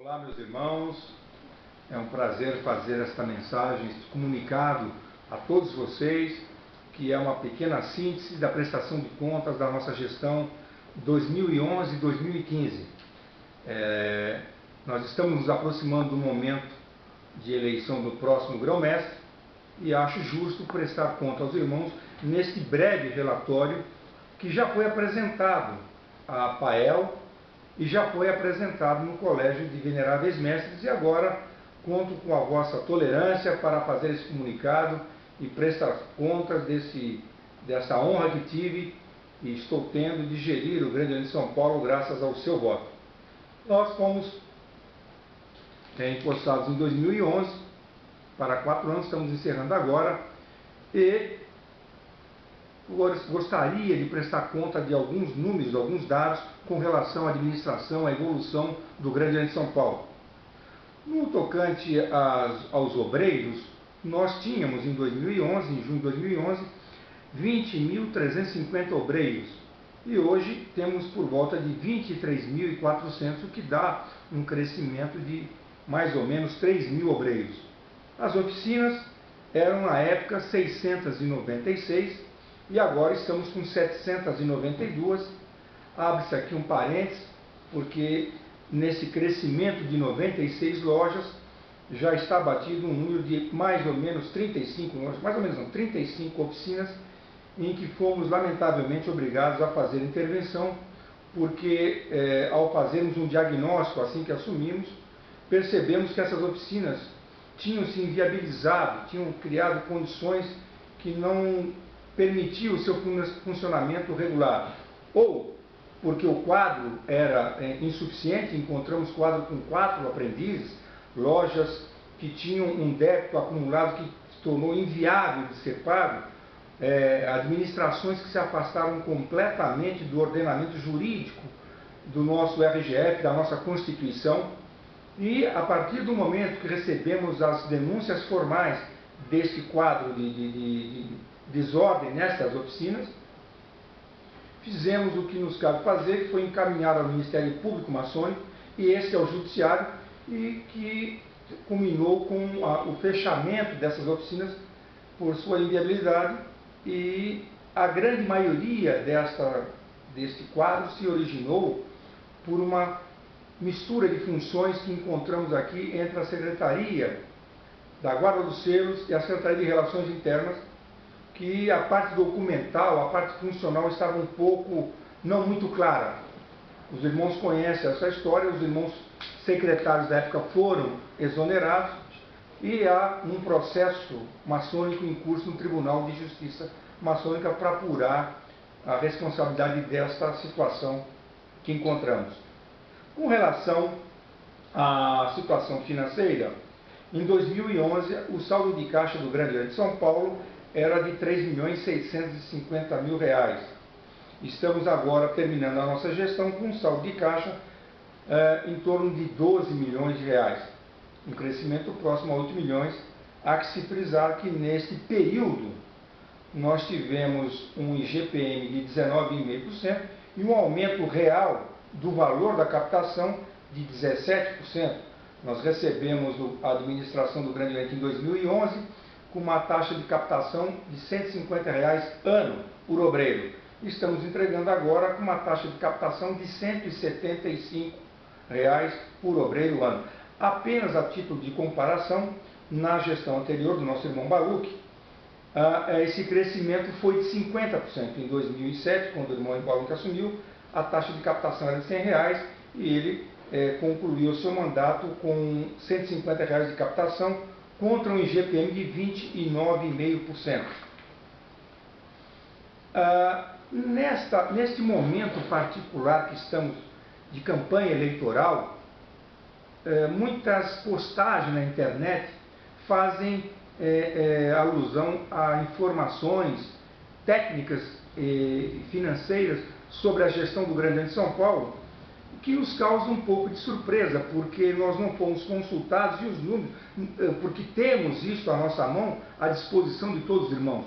Olá, meus irmãos, é um prazer fazer esta mensagem, este comunicado a todos vocês, que é uma pequena síntese da prestação de contas da nossa gestão 2011-2015. Nós estamos nos aproximando do momento de eleição do próximo grão-mestre e acho justo prestar conta aos irmãos neste breve relatório que já foi apresentado à PAEL e já foi apresentado no Colégio de Veneráveis Mestres, e agora conto com a vossa tolerância para fazer esse comunicado e prestar contas dessa honra que tive e estou tendo de gerir o Grande Oriente de São Paulo graças ao seu voto. Nós fomos empossados em 2011, para 4 anos, estamos encerrando agora, e gostaria de prestar conta de alguns números, de alguns dados com relação à administração, à evolução do Grande Oriente de São Paulo. No tocante aos obreiros, nós tínhamos em 2011, em junho de 2011, 20.350 obreiros e hoje temos por volta de 23.400, o que dá um crescimento de mais ou menos 3.000 obreiros. As oficinas eram na época 696 e agora estamos com 792. Abre-se aqui um parênteses, porque nesse crescimento de 96 lojas já está batido um número de mais ou menos 35 lojas, mais ou menos não, 35 oficinas, em que fomos lamentavelmente obrigados a fazer intervenção, porque ao fazermos um diagnóstico assim que assumimos, percebemos que essas oficinas tinham se inviabilizado, tinham criado condições que não permitiam o seu funcionamento regular, ou porque o quadro era insuficiente, encontramos quadro com 4 aprendizes, lojas que tinham um débito acumulado que se tornou inviável de ser pago, administrações que se afastaram completamente do ordenamento jurídico do nosso RGF, da nossa Constituição, e a partir do momento que recebemos as denúncias formais deste quadro de desordem nestas oficinas, fizemos o que nos cabe fazer, que foi encaminhar ao Ministério Público Maçônico e esse ao Judiciário, e que culminou com o fechamento dessas oficinas por sua inviabilidade, e a grande maioria deste quadro se originou por uma mistura de funções que encontramos aqui entre a Secretaria da Guarda dos Selos e a Secretaria de Relações Internas, que a parte documental, a parte funcional estava um pouco, não muito clara. Os irmãos conhecem essa história, os irmãos secretários da época foram exonerados e há um processo maçônico em curso no Tribunal de Justiça Maçônica para apurar a responsabilidade desta situação que encontramos. Com relação à situação financeira, em 2011, o saldo de caixa do Grande Oriente de São Paulo era de R$3.650.000. Estamos agora terminando a nossa gestão com um saldo de caixa em torno de R$12 milhões, um crescimento próximo a 8 milhões. Há que se frisar que neste período nós tivemos um IGPM de 19,5% e um aumento real do valor da captação de 17%. Nós recebemos a administração do Grande Oriente em 2011 com uma taxa de captação de R$150 ano por obreiro. Estamos entregando agora com uma taxa de captação de R$175 por obreiro ano. Apenas a título de comparação, na gestão anterior do nosso irmão Baruch, esse crescimento foi de 50%. Em 2007, quando o irmão Baruch assumiu, a taxa de captação era de R$100 e ele concluiu o seu mandato com R$150 de captação contra um IGPM de 29,5%. Neste momento particular que estamos de campanha eleitoral, muitas postagens na internet fazem alusão a informações técnicas e financeiras sobre a gestão do Grande Oriente de São Paulo, que nos causa um pouco de surpresa, porque nós não fomos consultados e os números, porque temos isso à nossa mão, à disposição de todos os irmãos.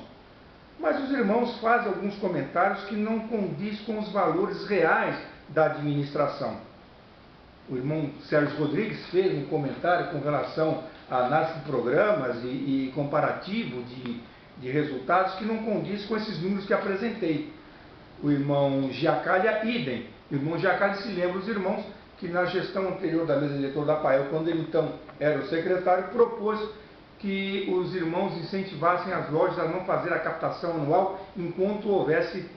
Mas os irmãos fazem alguns comentários que não condiz com os valores reais da administração. o irmão Sérgio Rodrigues fez um comentário com relação à análise de programas e comparativo de resultados que não condiz com esses números que apresentei. O irmão Giacalha, idem. O irmão Giacalha se lembra os irmãos que na gestão anterior da mesa diretora da PAEL, quando ele então era o secretário, propôs que os irmãos incentivassem as lojas a não fazer a captação anual enquanto houvesse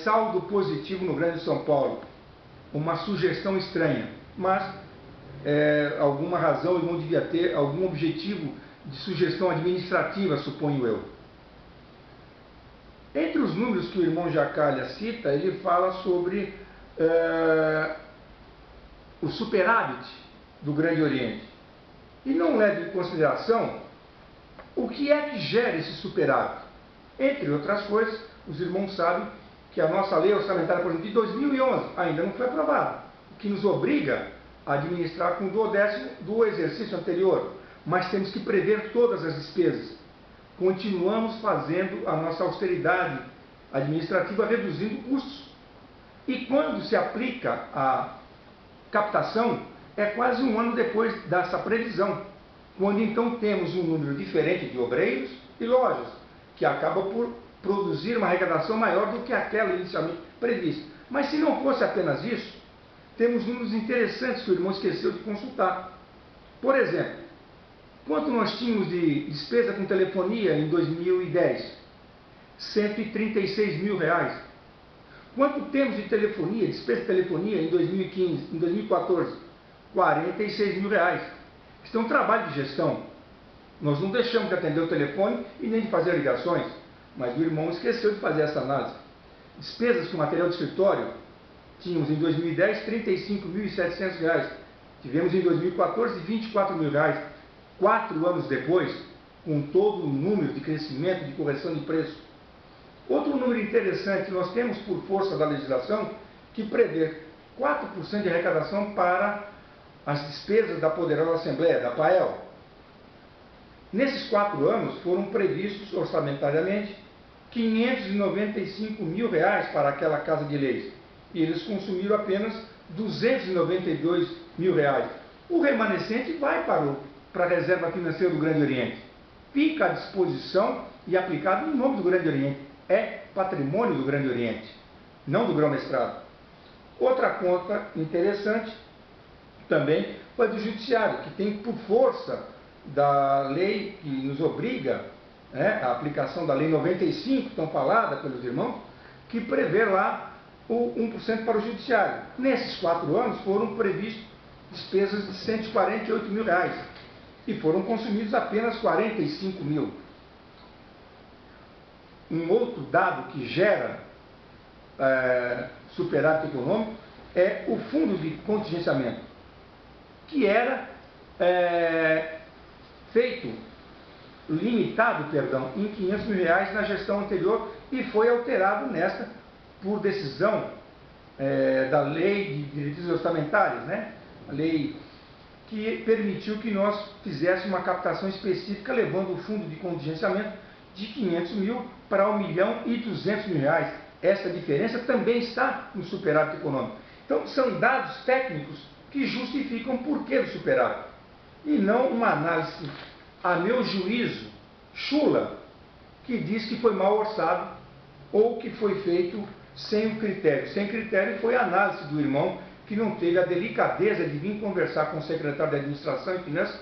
saldo positivo no Grande São Paulo. Uma sugestão estranha, mas alguma razão ele não devia ter algum objetivo de sugestão administrativa, suponho eu. Entre os números que o irmão Giacalha cita, ele fala sobre o superávit do Grande Oriente. E não leva em consideração o que é que gera esse superávit. Entre outras coisas, os irmãos sabem que a nossa lei orçamentária, por exemplo, de 2011 ainda não foi aprovada, o que nos obriga a administrar com o duodécimo do exercício anterior. Mas temos que prever todas as despesas. Continuamos fazendo a nossa austeridade administrativa, reduzindo custos. E quando se aplica a captação, é quase um ano depois dessa previsão, quando então temos um número diferente de obreiros e lojas, que acaba por produzir uma arrecadação maior do que aquela inicialmente prevista. Mas se não fosse apenas isso, temos números interessantes que o irmão esqueceu de consultar. Por exemplo, quanto nós tínhamos de despesa com telefonia em 2010? 136 mil reais. Quanto temos de telefonia, despesa de telefonia em 2015, em 2014? 46 mil reais. Isso é um trabalho de gestão. Nós não deixamos de atender o telefone e nem de fazer ligações, mas o irmão esqueceu de fazer essa análise. Despesas com material de escritório, tínhamos em 2010 35.700 reais. Tivemos em 2014 24 mil reais. 4 anos depois, com todo o número de crescimento, de correção de preço. Outro número interessante, nós temos por força da legislação que prevê 4% de arrecadação para as despesas da poderosa Assembleia, da PAEL. Nesses 4 anos foram previstos orçamentariamente 595 mil reais para aquela Casa de Leis. E eles consumiram apenas 292 mil reais. O remanescente vai para a reserva financeira do Grande Oriente. Fica à disposição e aplicado em nome do Grande Oriente. É patrimônio do Grande Oriente, não do grão-mestrado. Outra conta interessante também foi do Judiciário, que tem por força da lei que nos obriga, a aplicação da Lei 95, tão falada pelos irmãos, que prevê lá o 1% para o Judiciário. Nesses 4 anos foram previstas despesas de 148 mil reais e foram consumidos apenas 45 mil. Um outro dado que gera superávit econômico é o fundo de contingenciamento, que era limitado em 500 mil reais na gestão anterior e foi alterado nesta por decisão da Lei de Diretrizes Orçamentárias, a lei que permitiu que nós fizéssemos uma captação específica, levando o fundo de contingenciamento de 500 mil para 1.200.000 reais. Essa diferença também está no superávit econômico. Então, são dados técnicos que justificam o porquê do superávit. E não uma análise, a meu juízo, chula, que diz que foi mal orçado ou que foi feito sem o critério. Sem critério foi a análise do irmão, que não teve a delicadeza de vir conversar com o secretário de Administração e Finanças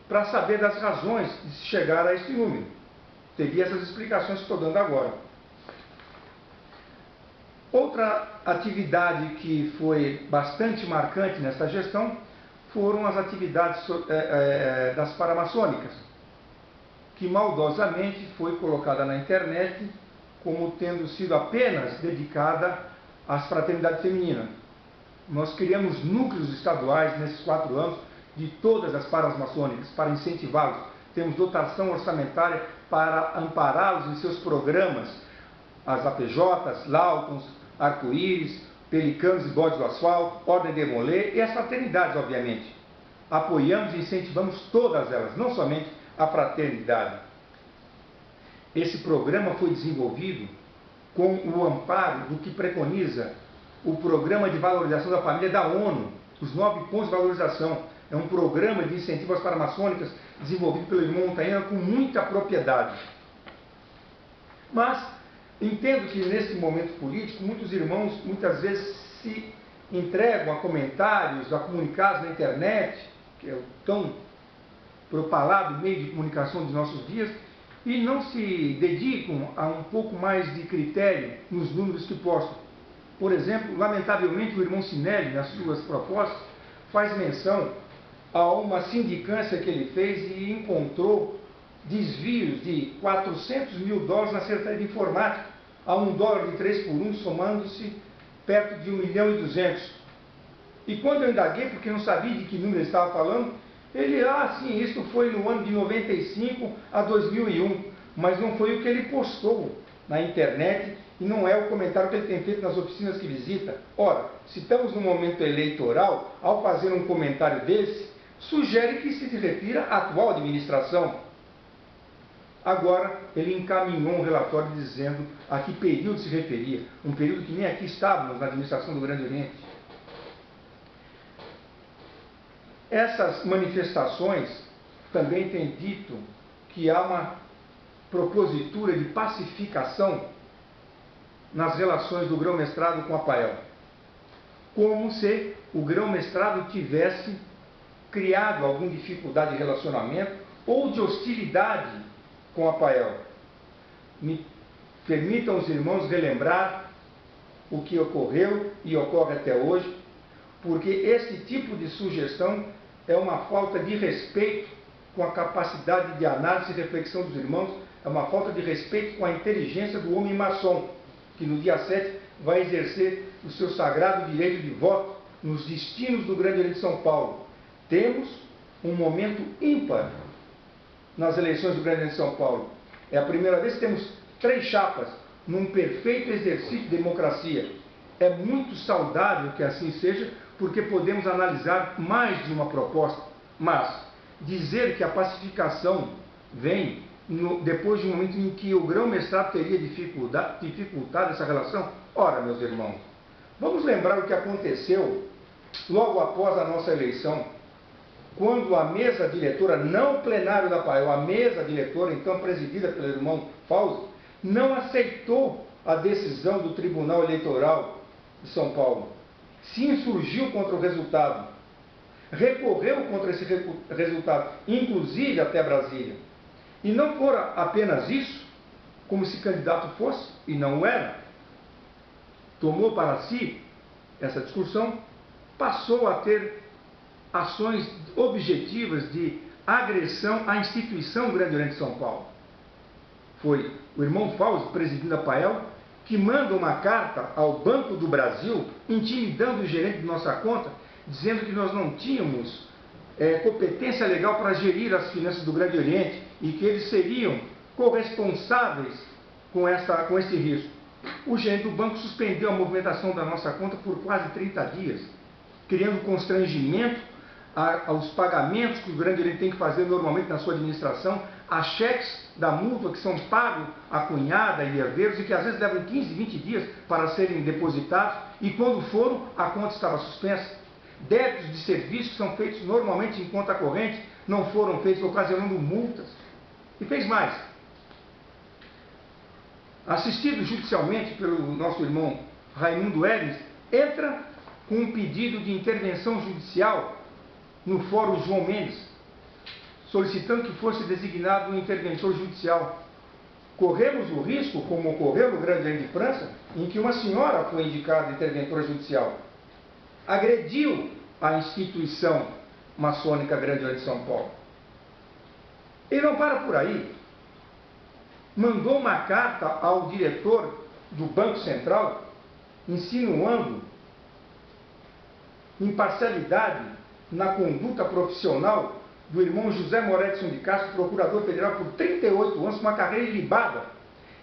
para saber das razões de se chegar a este número. Teria essas explicações que estou dando agora. Outra atividade que foi bastante marcante nesta gestão foram as atividades das paramaçônicas, que maldosamente foi colocada na internet como tendo sido apenas dedicada às fraternidades femininas. Nós criamos núcleos estaduais nesses 4 anos de todas as paramaçônicas para incentivá-los. Temos dotação orçamentária para ampará-los em seus programas, as APJs, Lautons, Arco-Íris, Pelicanos e Bodes do Asfalto, Ordem de Molê e as fraternidades, obviamente. Apoiamos e incentivamos todas elas, não somente a fraternidade. Esse programa foi desenvolvido com o amparo do que preconiza o Programa de Valorização da Família da ONU, os 9 pontos de valorização. É um programa de incentivo às paramaçônicas desenvolvido pelo irmão Montanha com muita propriedade. Mas entendo que nesse momento político, muitos irmãos muitas vezes se entregam a comentários, a comunicados na internet, que é o tão propalado meio de comunicação dos nossos dias, e não se dedicam a um pouco mais de critério nos números que postam. Por exemplo, lamentavelmente o irmão Sinelli, nas suas propostas, faz menção a uma sindicância que ele fez e encontrou desvios de 400 mil dólares na Secretaria de Informática, a $1 de 3 por 1, somando-se perto de 1.200.000. E quando eu indaguei, porque não sabia de que número ele estava falando, ele, sim, isso foi no ano de 95 a 2001, mas não foi o que ele postou na internet e não é o comentário que ele tem feito nas oficinas que visita. Ora, se estamos no momento eleitoral, ao fazer um comentário desse, sugere que se refira à atual administração. Agora, ele encaminhou um relatório dizendo a que período se referia, um período que nem aqui estávamos na administração do Grande Oriente. Essas manifestações também têm dito que há uma propositura de pacificação nas relações do grão-mestrado com a APAEL, como se o grão-mestrado tivesse criado alguma dificuldade de relacionamento ou de hostilidade com a APAEL. Me permitam os irmãos relembrar o que ocorreu e ocorre até hoje, porque esse tipo de sugestão é uma falta de respeito com a capacidade de análise e reflexão dos irmãos, é uma falta de respeito com a inteligência do homem maçom, que no dia 7 vai exercer o seu sagrado direito de voto nos destinos do Grande Oriente de São Paulo. Temos um momento ímpar nas eleições do Grande Oriente de São Paulo. É a primeira vez que temos 3 chapas num perfeito exercício de democracia. É muito saudável que assim seja, porque podemos analisar mais de uma proposta. Mas dizer que a pacificação vem depois de um momento em que o grão-mestrado teria dificultado essa relação, ora, meus irmãos, vamos lembrar o que aconteceu logo após a nossa eleição, quando a mesa diretora, não o plenário da APAEL, a mesa diretora, então presidida pelo irmão Fauzi, não aceitou a decisão do Tribunal Eleitoral de São Paulo, se insurgiu contra o resultado, recorreu contra esse resultado, inclusive até Brasília. E não fora apenas isso, como se candidato fosse, e não o era, tomou para si essa discussão, passou a ter ações objetivas de agressão à instituição Grande Oriente de São Paulo. Foi o irmão Fauzi, presidente da APAEL, que manda uma carta ao Banco do Brasil, intimidando o gerente de nossa conta, dizendo que nós não tínhamos competência legal para gerir as finanças do Grande Oriente e que eles seriam corresponsáveis com esse risco. O gerente do banco suspendeu a movimentação da nossa conta por quase 30 dias, criando constrangimento aos pagamentos que o Grande Oriente tem que fazer normalmente na sua administração, a cheques da mútua que são pagos à cunhada e herdeiros e que às vezes levam 15, 20 dias para serem depositados e quando foram, a conta estava suspensa. Débitos de serviços que são feitos normalmente em conta corrente não foram feitos, ocasionando multas. E fez mais. Assistido judicialmente pelo nosso irmão Raimundo Hermes, entra com um pedido de intervenção judicial no Fórum João Mendes, solicitando que fosse designado um interventor judicial. Corremos o risco, como ocorreu no Grande Oriente de França, em que uma senhora foi indicada interventora judicial. Agrediu a instituição maçônica Grande Oriente de São Paulo. Ele não para por aí. Mandou uma carta ao diretor do Banco Central, insinuando imparcialidade na conduta profissional do irmão José Moretson de Castro, procurador federal por 38 anos, uma carreira ilibada,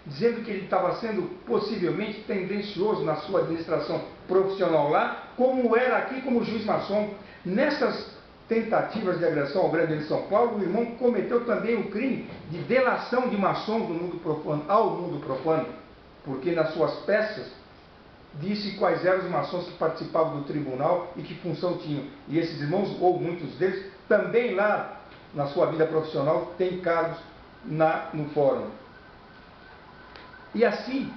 dizendo que ele estava sendo possivelmente tendencioso na sua administração profissional lá, como era aqui como juiz maçom. Nessas tentativas de agressão ao Grande Oriente de São Paulo, o irmão cometeu também o crime de delação de maçons do mundo profano ao mundo profano, porque nas suas peças disse quais eram os maçons que participavam do tribunal e que função tinham. E esses irmãos, ou muitos deles, também lá na sua vida profissional, têm cargos no fórum. E assim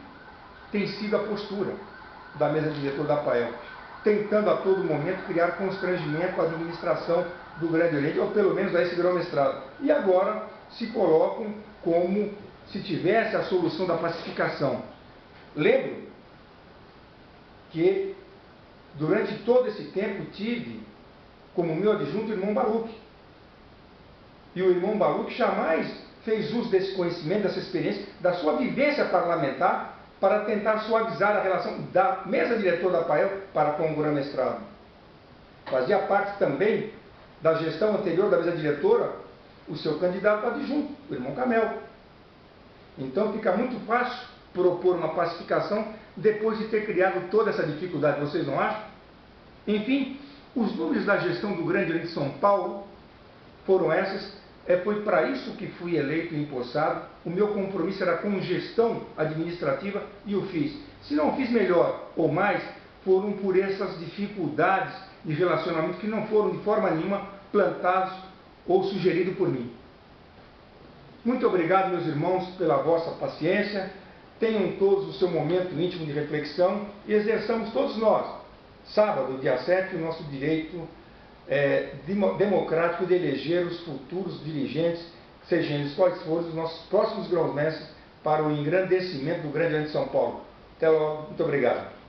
tem sido a postura da mesa diretora da APAEL, tentando a todo momento criar constrangimento à administração do Grande Oriente, ou pelo menos a esse grão-mestrado. E agora se colocam como se tivesse a solução da pacificação. Lembro que durante todo esse tempo tive como meu adjunto o irmão Baruch. E o irmão Baruch jamais fez uso desse conhecimento, dessa experiência, da sua vivência parlamentar, para tentar suavizar a relação da mesa diretora da APAEL para com o grão-mestrado. Fazia parte também da gestão anterior da mesa diretora o seu candidato adjunto, o irmão Camel. Então fica muito fácil propor uma pacificação depois de ter criado toda essa dificuldade, vocês não acham? Enfim, os números da gestão do Grande Oriente de São Paulo foram esses. Foi para isso que fui eleito e empossado. O meu compromisso era com gestão administrativa e o fiz. Se não fiz melhor ou mais, foram por essas dificuldades de relacionamento que não foram de forma nenhuma plantados ou sugeridos por mim. Muito obrigado, meus irmãos, pela vossa paciência. Tenham todos o seu momento íntimo de reflexão e exerçamos todos nós, sábado, dia 7, o nosso direito democrático de eleger os futuros dirigentes, sejam eles quais forem, os nossos próximos grãos-mestres, para o engrandecimento do Grande Oriente de São Paulo. Até logo, muito obrigado.